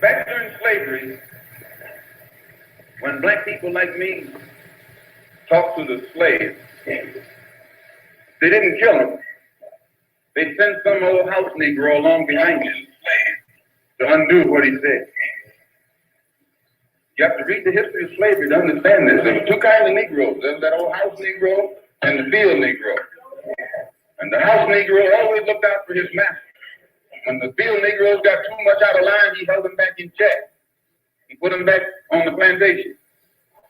Back during slavery, when black people like me talked to the slaves, they didn't kill him. They sent some old house Negro along behind him to undo what he said. You have to read the history of slavery to understand this. There were two kinds of Negroes. There was that old house Negro and the field Negro. And the house Negro always looked out for his master. When the field Negroes got too much out of line, he held them back in check. He put them back on the plantation.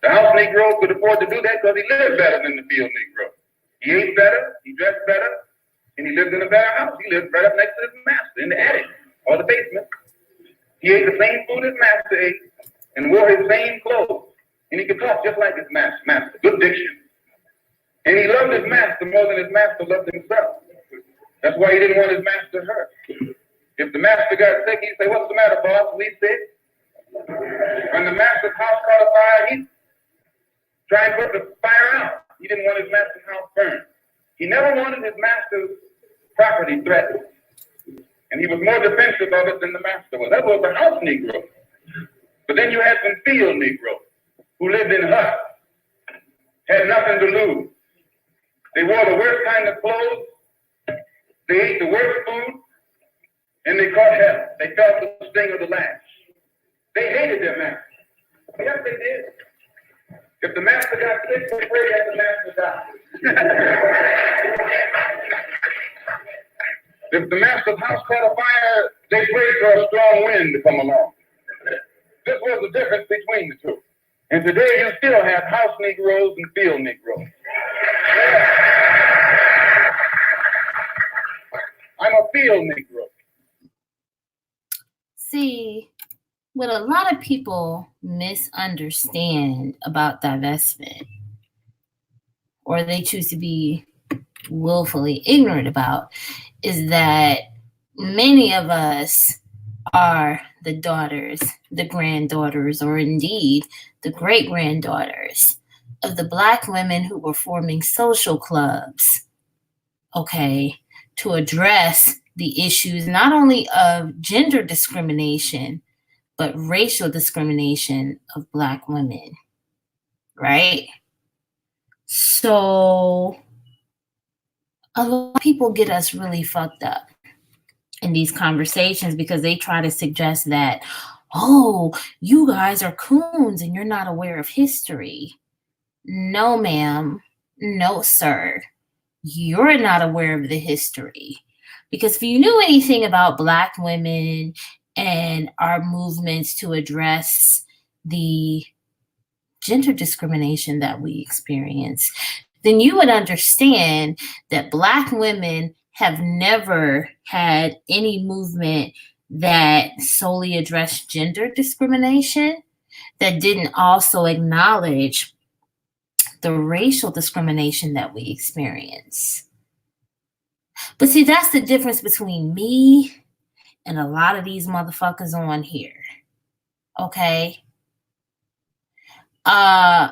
The house Negro could afford to do that because he lived better than the field Negro. He ate better, he dressed better, and he lived in a better house. He lived right up next to his master in the attic or the basement. He ate the same food his master ate and wore his same clothes. And he could talk just like his master. Good diction. And he loved his master more than his master loved himself. That's why he didn't want his master hurt. If the master got sick, he'd say, "What's the matter, boss? We sick?" When the master's house caught a fire, he'd try and put the fire out. He didn't want his master's house burned. He never wanted his master's property threatened. And he was more defensive of it than the master was. That was the house Negro. But then you had some field Negroes who lived in huts, had nothing to lose. They wore the worst kind of clothes, they ate the worst food, and they caught hell. They felt the sting of the lash. They hated their master. Yes, they did. If the master got sick, they prayed that the master died. If the master's house caught a fire, they prayed for a strong wind to come along. This was the difference between the two. And today you still have house Negroes and field Negroes. I'm a field Negro. See, what a lot of people misunderstand about divestment, or they choose to be willfully ignorant about, is that many of us are the daughters, the granddaughters, or indeed the great-granddaughters of the Black women who were forming social clubs, okay, to address the issues not only of gender discrimination, but racial discrimination of Black women, right? So a lot of people get us really fucked up in these conversations because they try to suggest that, oh, you guys are coons and you're not aware of history. No, ma'am. No, sir. You're not aware of the history. Because if you knew anything about Black women and our movements to address the gender discrimination that we experience, then you would understand that Black women have never had any movement that solely addressed gender discrimination, that didn't also acknowledge the racial discrimination that we experience. But see, that's the difference between me and a lot of these motherfuckers on here. Okay? I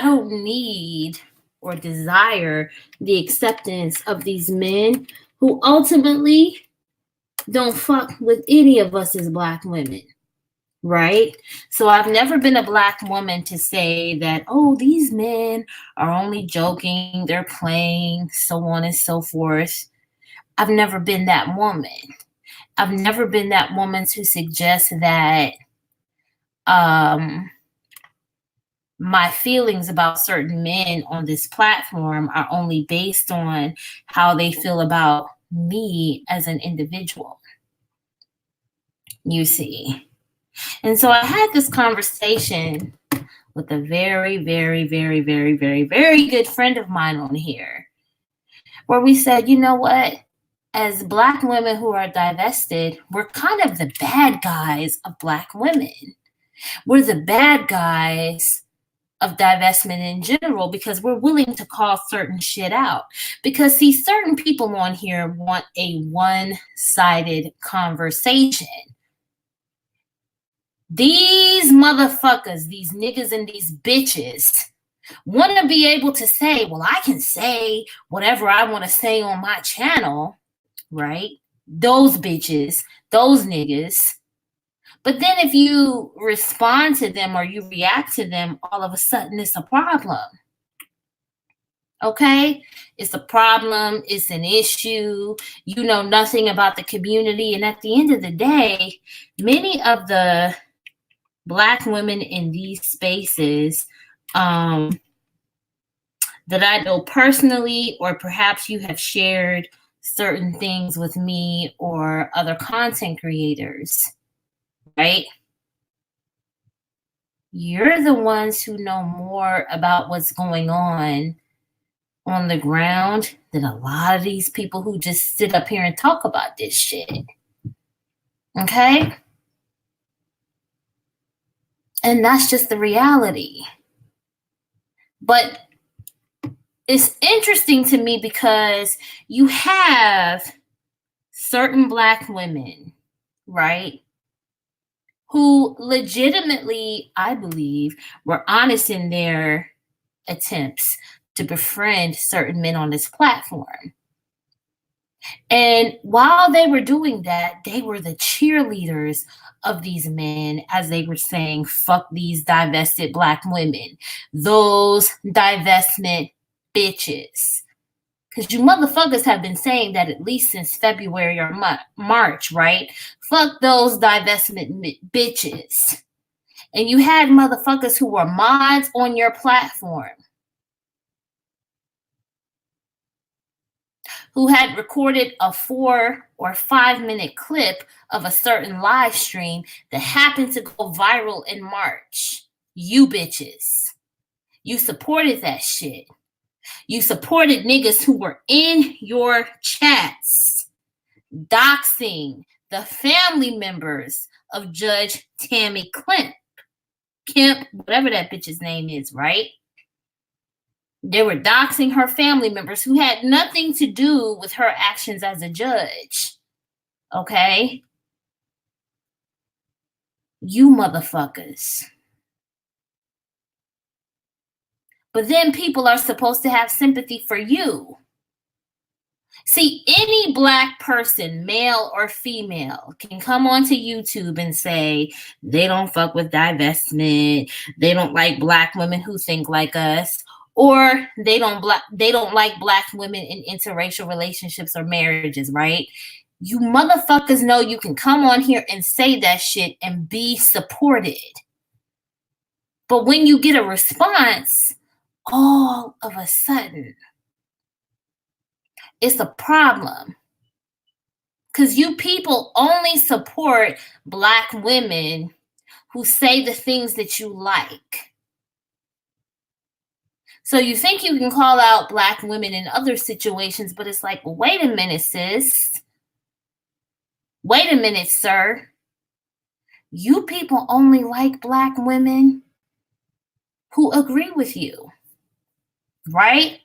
don't need or desire the acceptance of these men who ultimately don't fuck with any of us as Black women, right? So I've never been a Black woman to say that, oh, these men are only joking, they're playing, so on and so forth. I've never been that woman. I've never been that woman to suggest that my feelings about certain men on this platform are only based on how they feel about me as an individual. You see. And so I had this conversation with a very, very, very, very, very, very good friend of mine on here, where we said, you know what? As Black women who are divested, we're kind of the bad guys of Black women. We're the bad guys of divestment in general because we're willing to call certain shit out. Because, see, certain people on here want a one-sided conversation. These motherfuckers, these niggas and these bitches want to be able to say, well, I can say whatever I want to say on my channel, right? Those bitches, those niggas, But then if you respond to them or you react to them, all of a sudden it's a problem. Okay? It's a problem. It's an issue. You know nothing about the community. And at the end of the day, many of the Black women in these spaces that I know personally, or perhaps you have shared certain things with me or other content creators, right? You're the ones who know more about what's going on the ground than a lot of these people who just sit up here and talk about this shit. Okay? And that's just the reality. But it's interesting to me because you have certain Black women, right, who legitimately, I believe, were honest in their attempts to befriend certain men on this platform. And while they were doing that, they were the cheerleaders of these men as they were saying, fuck these divested Black women, those divestment bitches. Because you motherfuckers have been saying that at least since February or March, right? Fuck those divestment bitches. And you had motherfuckers who were mods on your platform who had recorded a 4 or 5 minute clip of a certain live stream that happened to go viral in March. You bitches. You supported that shit. You supported niggas who were in your chats, doxing the family members of Judge Tammy Kemp, whatever that bitch's name is, right? They were doxing her family members who had nothing to do with her actions as a judge. Okay? You motherfuckers. But then people are supposed to have sympathy for you. See, any Black person, male or female, can come onto YouTube and say they don't fuck with divestment, they don't like Black women who think like us, or they don't like Black women in interracial relationships or marriages, right? You motherfuckers know you can come on here and say that shit and be supported. But when you get a response, all of a sudden, it's a problem. Because you people only support Black women who say the things that you like. So you think you can call out Black women in other situations, but it's like, wait a minute, sis. Wait a minute, sir. You people only like Black women who agree with you, right?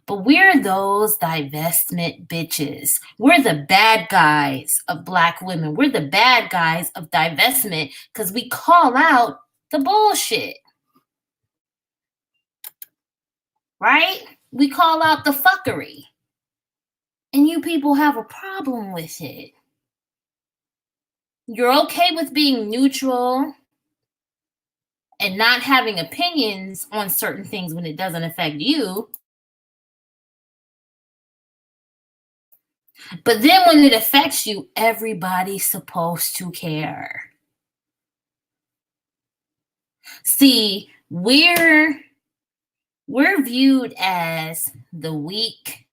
But we're those divestment bitches. We're the bad guys of Black women. We're the bad guys of divestment because we call out the bullshit. Right? We call out the fuckery. And you people have a problem with it. You're okay with being neutral and not having opinions on certain things when it doesn't affect you. But then when it affects you, everybody's supposed to care. See, we're viewed as the weak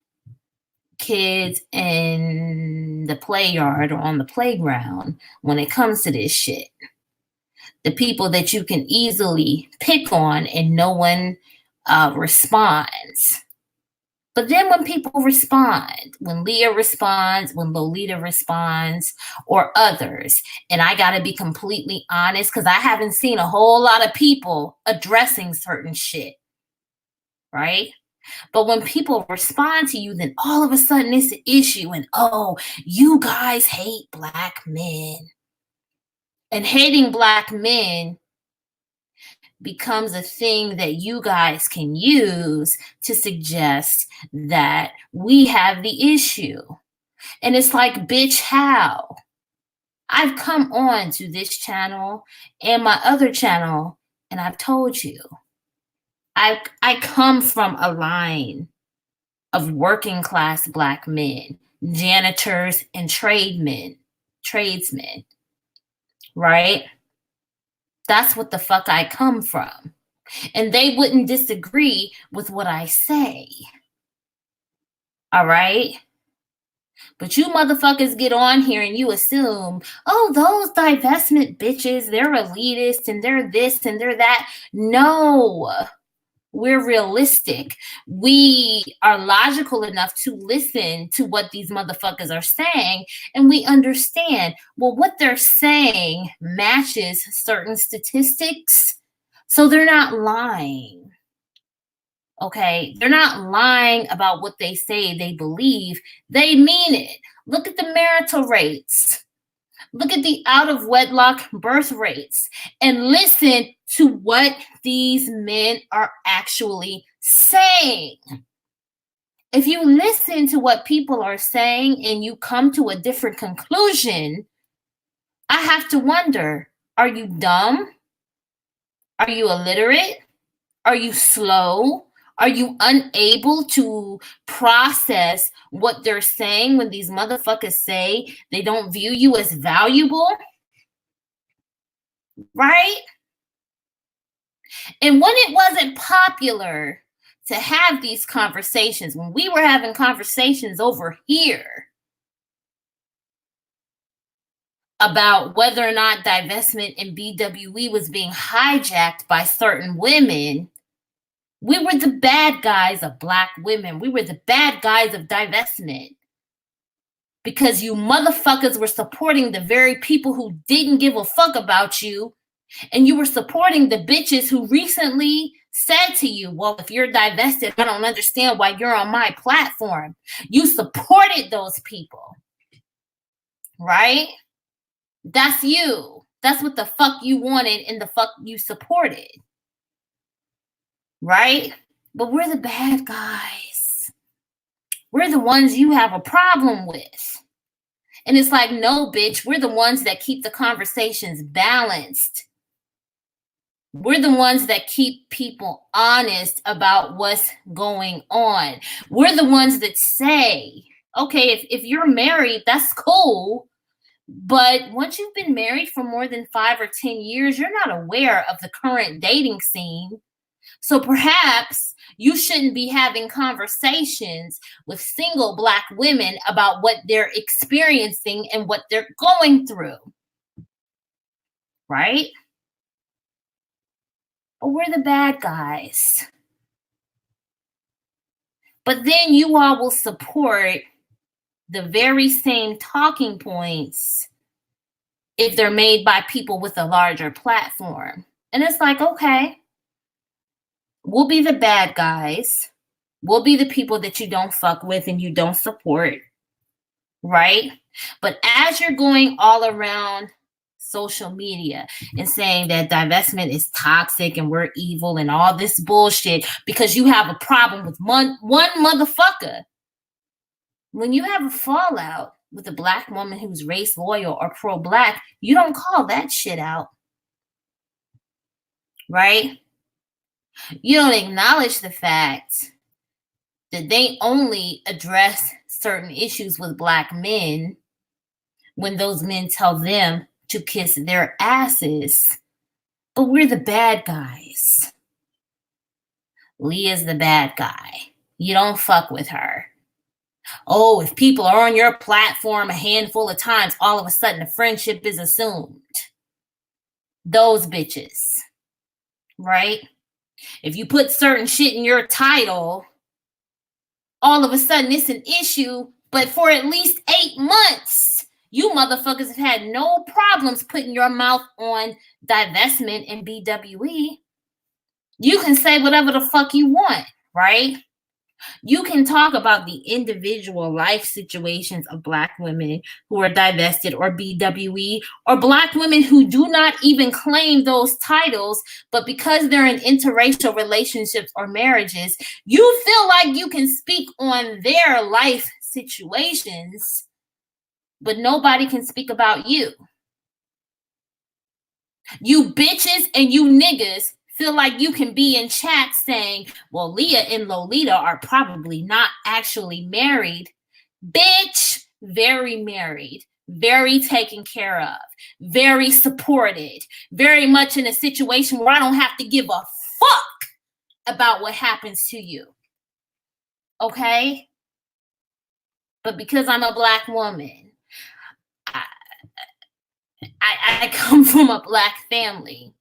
kids in the play yard or on the playground when it comes to this shit. The people that you can easily pick on and no one responds. But then when people respond, when Leah responds, when Lolita responds, or others, and I got to be completely honest because I haven't seen a whole lot of people addressing certain shit, right? But when people respond to you, then all of a sudden it's an issue and, oh, you guys hate Black men. And hating Black men becomes a thing that you guys can use to suggest that we have the issue. And it's like, bitch, how? I've come on to this channel and my other channel, and I've told you, I come from a line of working class Black men, janitors and tradesmen, right? That's what the fuck I come from. And they wouldn't disagree with what I say. All right? But you motherfuckers get on here and you assume, oh, those divestment bitches, they're elitist and they're this and they're that. No, we're realistic. We are logical enough to listen to what these motherfuckers are saying, and we understand, well, what they're saying matches certain statistics, so they're not lying. Okay, they're not lying about what they say they believe. They mean it. Look at the marital rates. Look at the out of wedlock birth rates and listen to what these men are actually saying. If you listen to what people are saying and you come to a different conclusion, I have to wonder, are you dumb? Are you illiterate? Are you slow? Are you unable to process what they're saying when these motherfuckers say they don't view you as valuable? Right? And when it wasn't popular to have these conversations, when we were having conversations over here about whether or not divestment and BWE was being hijacked by certain women, we were the bad guys of Black women. We were the bad guys of divestment. Because you motherfuckers were supporting the very people who didn't give a fuck about you. And you were supporting the bitches who recently said to you, well, if you're divested, I don't understand why you're on my platform. You supported those people. Right? That's you. That's what the fuck you wanted and the fuck you supported. Right? But we're the bad guys. We're the ones you have a problem with. And it's like, no, bitch, we're the ones that keep the conversations balanced. We're the ones that keep people honest about what's going on. We're the ones that say, okay, if you're married, that's cool. But once you've been married for more than 5 or 10 years, you're not aware of the current dating scene. So perhaps you shouldn't be having conversations with single Black women about what they're experiencing and what they're going through. Right? But we're the bad guys. But then you all will support the very same talking points if they're made by people with a larger platform. And it's like, okay, we'll be the bad guys. We'll be the people that you don't fuck with and you don't support, right? But as you're going all around social media and saying that divestment is toxic and we're evil and all this bullshit because you have a problem with one motherfucker, when you have a fallout with a Black woman who's race loyal or pro-Black, you don't call that shit out, right? You don't acknowledge the fact that they only address certain issues with Black men when those men tell them to kiss their asses. But we're the bad guys. Leah's the bad guy. You don't fuck with her. Oh, if people are on your platform a handful of times, all of a sudden a friendship is assumed. Those bitches, right? If you put certain shit in your title, all of a sudden it's an issue, but for at least 8 months, you motherfuckers have had no problems putting your mouth on divestment and BWE. You can say whatever the fuck you want, right? You can talk about the individual life situations of Black women who are divested or BWE, or Black women who do not even claim those titles, but because they're in interracial relationships or marriages, you feel like you can speak on their life situations, but nobody can speak about you. You bitches and you niggas feel like you can be in chat saying, well, Leah and Lolita are probably not actually married. Bitch, very married, very taken care of, very supported, very much in a situation where I don't have to give a fuck about what happens to you. Okay? But because I'm a Black woman, I come from a Black family.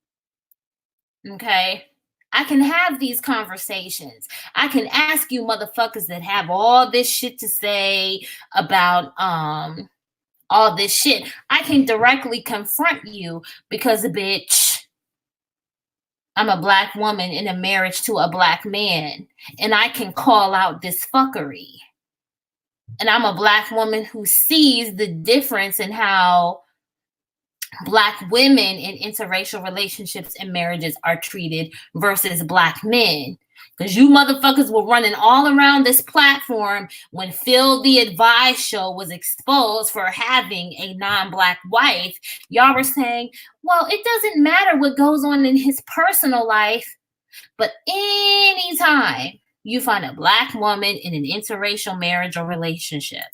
Okay? I can have these conversations. I can ask you motherfuckers that have all this shit to say about all this shit. I can directly confront you because, bitch, I'm a Black woman in a marriage to a Black man, and I can call out this fuckery. And I'm a Black woman who sees the difference in how Black women in interracial relationships and marriages are treated versus Black men. Because you motherfuckers were running all around this platform when Phil the Advice show was exposed for having a non-Black wife. Y'all were saying, well, it doesn't matter what goes on in his personal life, but anytime you find a Black woman in an interracial marriage or relationship,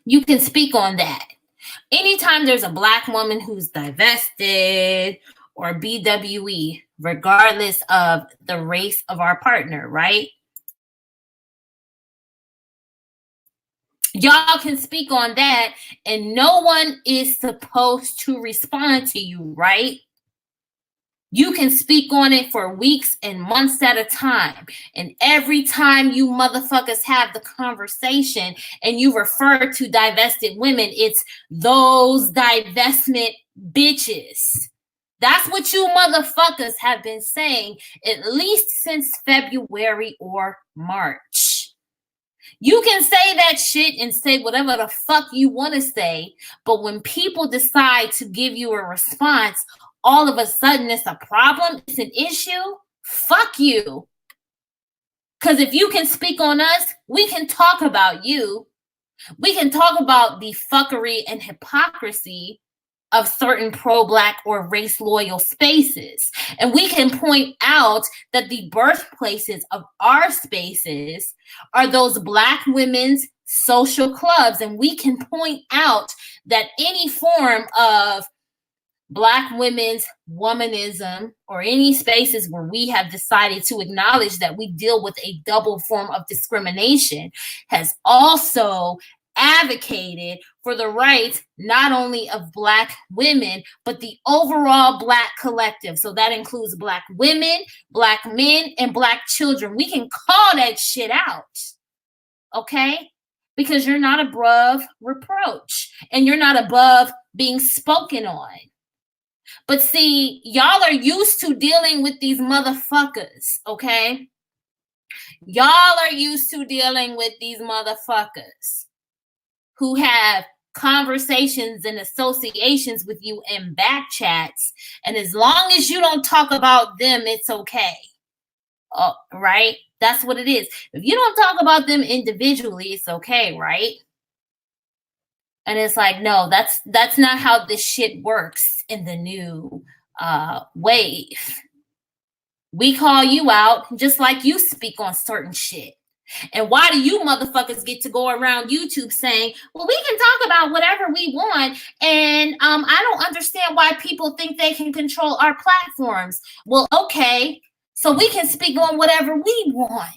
you can speak on that. Anytime there's a Black woman who's divested or BWE, regardless of the race of our partner, right? Y'all can speak on that, and no one is supposed to respond to you, right? You can speak on it for weeks and months at a time. And every time you motherfuckers have the conversation and you refer to divested women, it's those divestment bitches. That's what you motherfuckers have been saying at least since February or March. You can say that shit and say whatever the fuck you want to say, but when people decide to give you a response, all of a sudden it's a problem, it's an issue, fuck you. Because if you can speak on us, we can talk about you. We can talk about the fuckery and hypocrisy of certain pro-Black or race-loyal spaces. And we can point out that the birthplaces of our spaces are those Black women's social clubs. And we can point out that any form of Black women's womanism or any spaces where we have decided to acknowledge that we deal with a double form of discrimination has also advocated for the rights not only of Black women, but the overall Black collective. So that includes Black women, Black men, and Black children. We can call that shit out, okay? Because you're not above reproach and you're not above being spoken on. But see, y'all are used to dealing with these motherfuckers, okay? Y'all are used to dealing with these motherfuckers who have conversations and associations with you in back chats. And as long as you don't talk about them, it's okay. Oh, right? That's what it is. If you don't talk about them individually, it's okay, right? And it's like, no, that's not how this shit works in the new wave. We call you out just like you speak on certain shit. And why do you motherfuckers get to go around YouTube saying, well, we can talk about whatever we want, and I don't understand why people think they can control our platforms. Well, okay, so we can speak on whatever we want.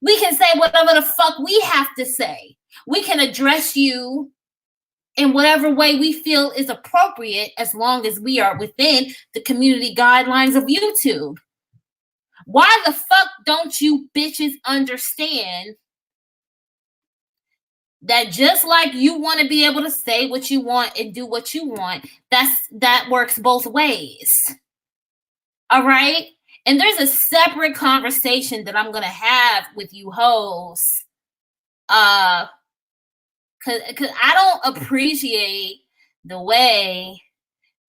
We can say whatever the fuck we have to say. We can address you in whatever way we feel is appropriate as long as we are within the community guidelines of YouTube. Why the fuck don't you bitches understand that just like you want to be able to say what you want and do what you want, that works both ways. All right? And there's a separate conversation that I'm going to have with you hoes. Because I don't appreciate the way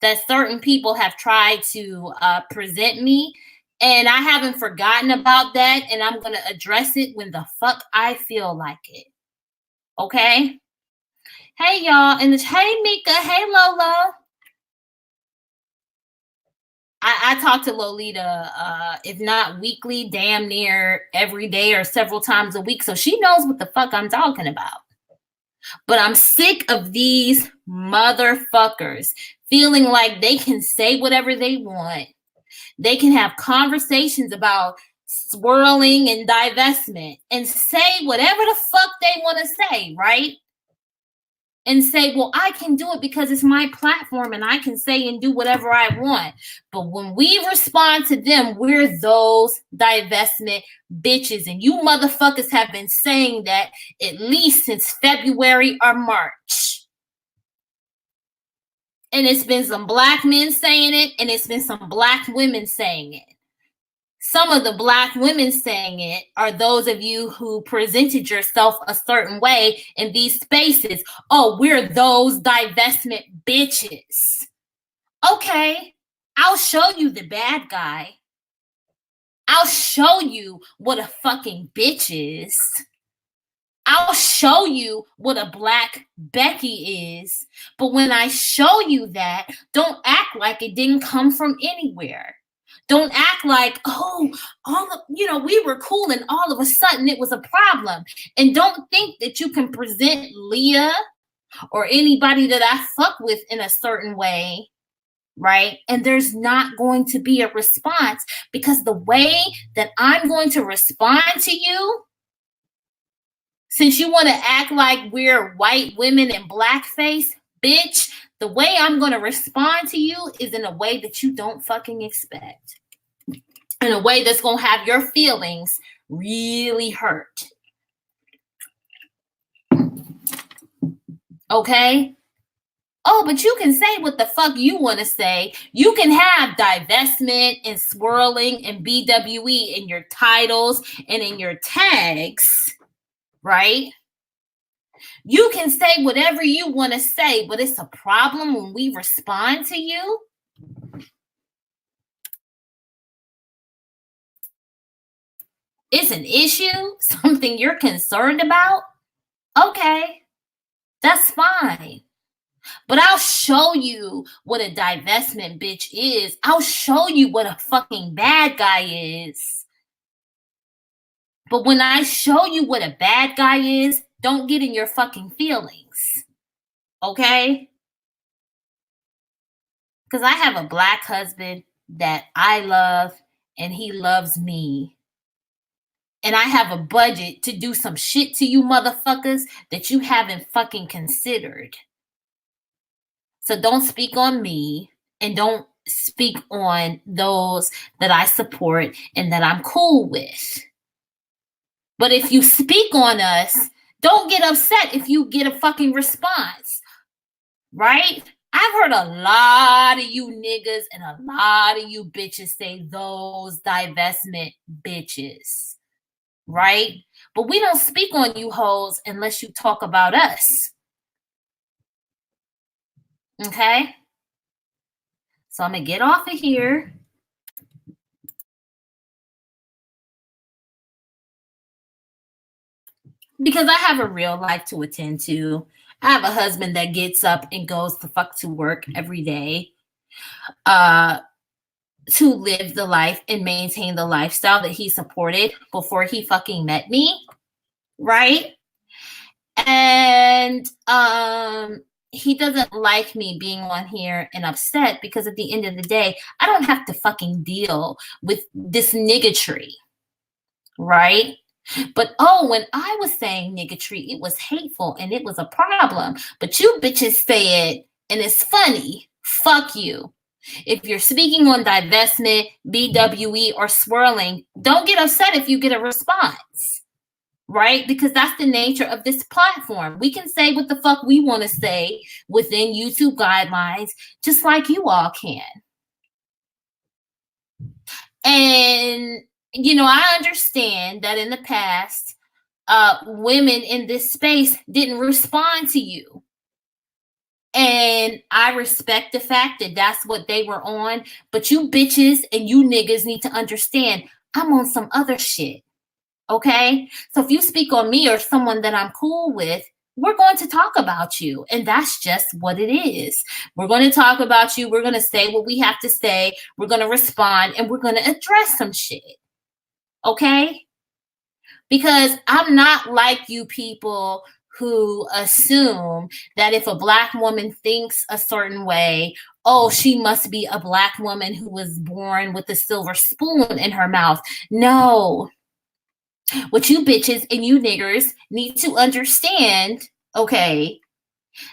that certain people have tried to present me. And I haven't forgotten about that. And I'm going to address it when the fuck I feel like it. Okay? Hey, y'all. And hey, Mika. Hey, Lola. I talk to Lolita, if not weekly, damn near every day or several times a week. So she knows what the fuck I'm talking about. But I'm sick of these motherfuckers feeling like they can say whatever they want. They can have conversations about swirling and divestment and say whatever the fuck they want to say, right? And say, well, I can do it because it's my platform and I can say and do whatever I want. But when we respond to them, we're those divestment bitches. And you motherfuckers have been saying that at least since February or March. And it's been some black men saying it, and it's been some black women saying it. Some of the black women saying it are those of you who presented yourself a certain way in these spaces. Oh, we're those divestment bitches. Okay, I'll show you the bad guy. I'll show you what a fucking bitch is. I'll show you what a black Becky is. But when I show you that, don't act like it didn't come from anywhere. Don't act like, oh, we were cool and all of a sudden it was a problem. And don't think that you can present Leah or anybody that I fuck with in a certain way, right? And there's not going to be a response, because the way that I'm going to respond to you, since you want to act like we're white women in blackface, bitch, the way I'm going to respond to you is in a way that you don't fucking expect. In a way that's going to have your feelings really hurt. Okay? Oh, but you can say what the fuck you want to say. You can have divestment and swirling and BWE in your titles and in your tags, right? You can say whatever you want to say, but it's a problem when we respond to you. It's an issue, something you're concerned about. Okay, that's fine. But I'll show you what a divestment bitch is. I'll show you what a fucking bad guy is. But when I show you what a bad guy is, don't get in your fucking feelings. Okay? Because I have a black husband that I love and he loves me. And I have a budget to do some shit to you motherfuckers that you haven't fucking considered. So don't speak on me and don't speak on those that I support and that I'm cool with. But if you speak on us, don't get upset if you get a fucking response, right? I've heard a lot of you niggas and a lot of you bitches say those divestment bitches, right? But we don't speak on you hoes unless you talk about us. Okay? So I'm going to get off of here. Because I have a real life to attend to. I have a husband that gets up and goes the fuck to work every day to live the life and maintain the lifestyle that he supported before he fucking met me, right? And he doesn't like me being on here and upset, because at the end of the day, I don't have to fucking deal with this niggatry, right? But when I was saying niggatry, it was hateful and it was a problem. But you bitches say it and it's funny. Fuck you. If you're speaking on divestment, BWE, or swirling, don't get upset if you get a response, right? Because that's the nature of this platform. We can say what the fuck we want to say within YouTube guidelines, just like you all can. And I understand that in the past, women in this space didn't respond to you. And I respect the fact that that's what they were on. But you bitches and you niggas need to understand, I'm on some other shit. Okay? So if you speak on me or someone that I'm cool with, we're going to talk about you. And that's just what it is. We're going to talk about you. We're going to say what we have to say. We're going to respond and we're going to address some shit. Okay? Because I'm not like you people who assume that if a Black woman thinks a certain way, oh, she must be a Black woman who was born with a silver spoon in her mouth. No. What you bitches and you niggers need to understand, okay,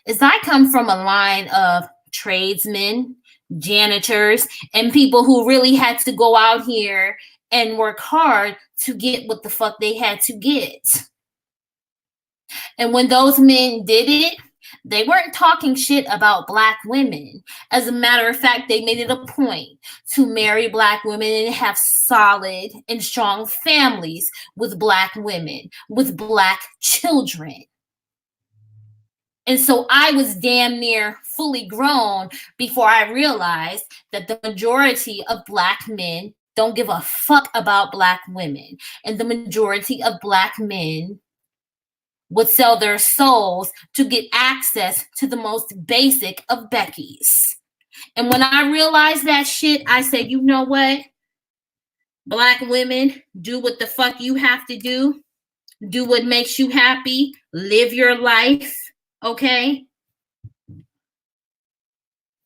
is I come from a line of tradesmen, janitors, and people who really had to go out here and work hard to get what the fuck they had to get. And when those men did it, they weren't talking shit about Black women. As a matter of fact, they made it a point to marry Black women and have solid and strong families with Black women, with Black children. And so I was damn near fully grown before I realized that the majority of Black men don't give a fuck about Black women. And the majority of Black men would sell their souls to get access to the most basic of Becky's. And when I realized that shit, I said, you know what? Black women, do what the fuck you have to do. Do what makes you happy. Live your life. Okay?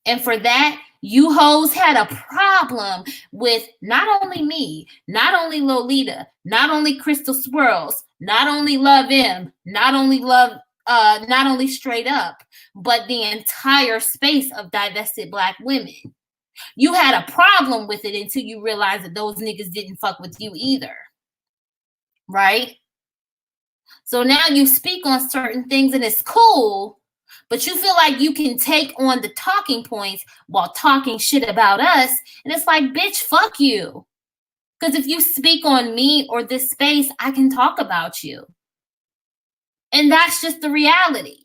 And for that, you hoes had a problem with not only me, not only Lolita, not only Crystal Swirls, not only Love M, not only Straight Up, but the entire space of divested Black women. You had a problem with it until you realized that those niggas didn't fuck with you either. Right? So now you speak on certain things and it's cool, but you feel like you can take on the talking points while talking shit about us. And it's like, bitch, fuck you. Because if you speak on me or this space, I can talk about you. And that's just the reality.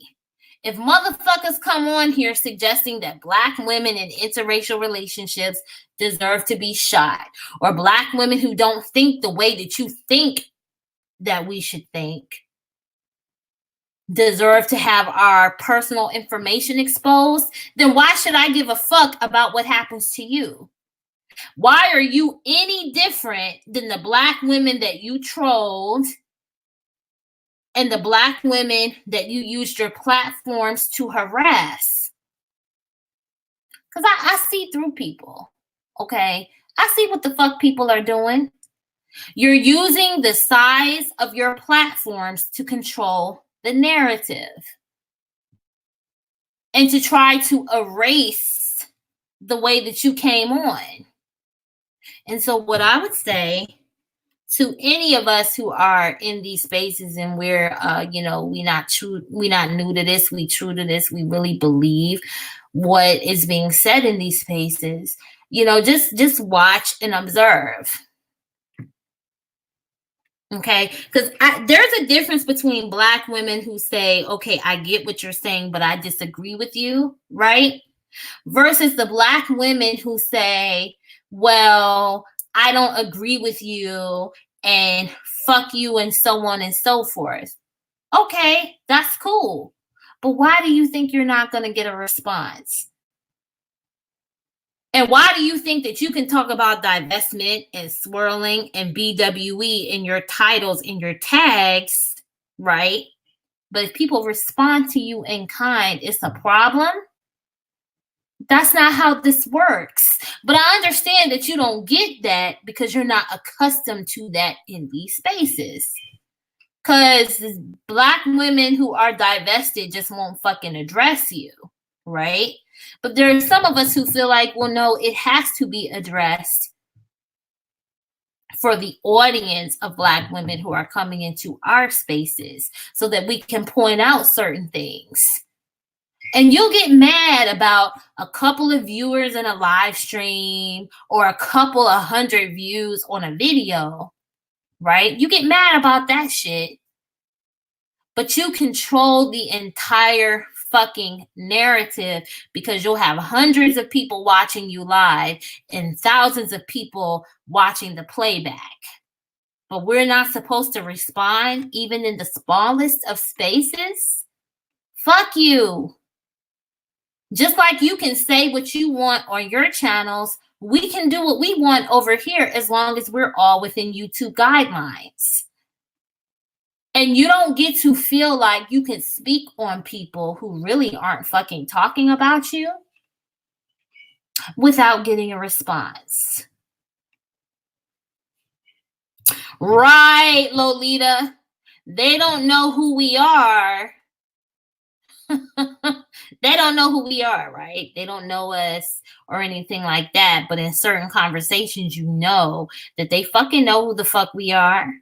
If motherfuckers come on here suggesting that Black women in interracial relationships deserve to be shot, or Black women who don't think the way that you think that we should think deserve to have our personal information exposed, then why should I give a fuck about what happens to you? Why are you any different than the Black women that you trolled and the Black women that you used your platforms to harass? Because I see through people, okay? I see what the fuck people are doing. You're using the size of your platforms to control the narrative and to try to erase the way that you came on. And so what I would say to any of us who are in these spaces and we're we're not new to this, we true to this, we really believe what is being said in these spaces, just watch and observe. Okay, because there's a difference between Black women who say, okay, I get what you're saying, but I disagree with you, right? Versus the Black women who say, well, I don't agree with you and fuck you and so on and so forth. Okay, that's cool. But why do you think you're not going to get a response? And why do you think that you can talk about divestment and swirling and BWE in your titles, in your tags, right? But if people respond to you in kind, it's a problem? That's not how this works. But I understand that you don't get that because you're not accustomed to that in these spaces. Because Black women who are divested just won't fucking address you, right? But there are some of us who feel like, well, no, it has to be addressed for the audience of Black women who are coming into our spaces so that we can point out certain things. And you'll get mad about a couple of viewers in a live stream or a couple of 100 views on a video, right? You get mad about that shit. But you control the entire fucking narrative because you'll have hundreds of people watching you live and thousands of people watching the playback. But we're not supposed to respond even in the smallest of spaces. Fuck you. Just like you can say what you want on your channels, we can do what we want over here as long as we're all within YouTube guidelines. And you don't get to feel like you can speak on people who really aren't fucking talking about you without getting a response. Right, Lolita. They don't know who we are. They don't know who we are, right? They don't know us or anything like that. But in certain conversations, you know that they fucking know who the fuck we are.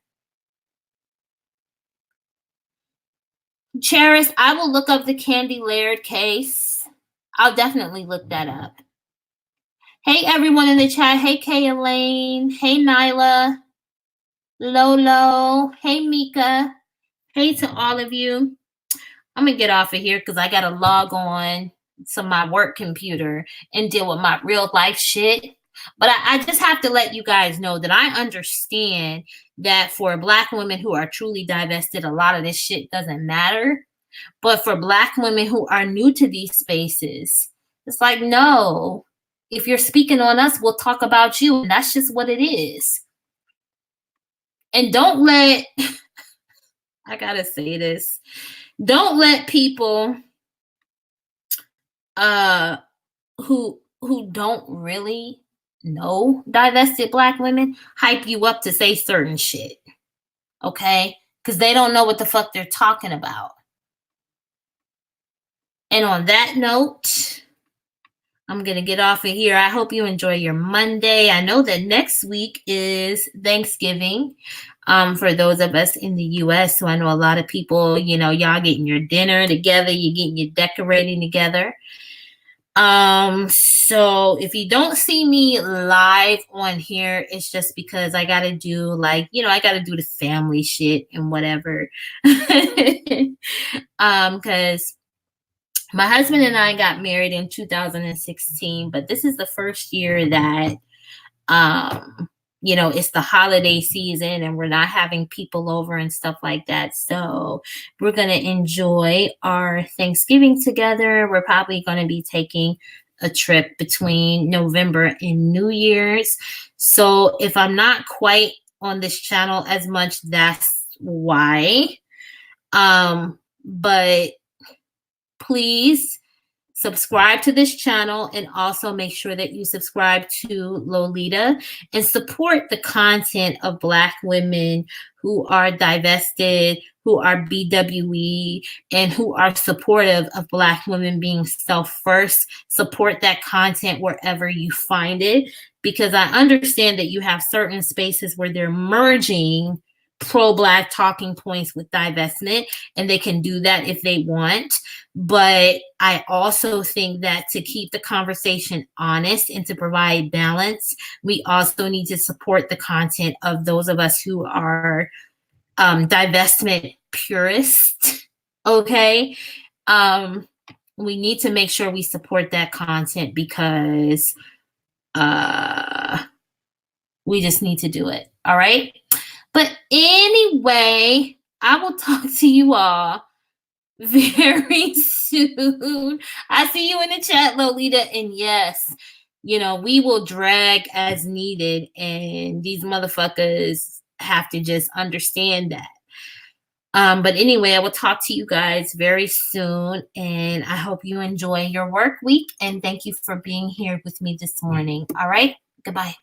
Cheris, I will look up the Candy Laird case. I'll definitely look that up. Hey, everyone in the chat. Hey, Kay Elaine. Hey, Nyla. Lolo. Hey, Mika. Hey to all of you. I'm going to get off of here because I got to log on to my work computer and deal with my real life shit. But I just have to let you guys know that I understand that for Black women who are truly divested, a lot of this shit doesn't matter. But for Black women who are new to these spaces, it's like, no, if you're speaking on us, we'll talk about you. And that's just what it is. And don't let, I got to say this, don't let people who don't really know divested Black women hype you up to say certain shit, okay? Because they don't know what the fuck they're talking about. And on that note, I'm going to get off of here. I hope you enjoy your Monday. I know that next week is Thanksgiving for those of us in the U.S. So I know a lot of people, y'all getting your dinner together, you're getting your decorating together. So if you don't see me live on here, it's just because I got to do I got to do the family shit and whatever. Because my husband and I got married in 2016, but this is the first year that, it's the holiday season and we're not having people over and stuff like that. So we're going to enjoy our Thanksgiving together. We're probably going to be taking a trip between November and New Year's. So if I'm not quite on this channel as much, that's why. But please subscribe to this channel and also make sure that you subscribe to Lolita and support the content of Black women who are divested, who are BWE, and who are supportive of Black women being self-first. Support that content wherever you find it, because I understand that you have certain spaces where they're merging pro-Black talking points with divestment, and they can do that if they want. But I also think that to keep the conversation honest and to provide balance, we also need to support the content of those of us who are divestment purists. Okay. We need to make sure we support that content because we just need to do it. All right. But anyway, I will talk to you all very soon. I see you in the chat, Lolita. And yes, we will drag as needed. And these motherfuckers have to just understand that. But anyway, I will talk to you guys very soon. And I hope you enjoy your work week. And thank you for being here with me this morning. All right. Goodbye.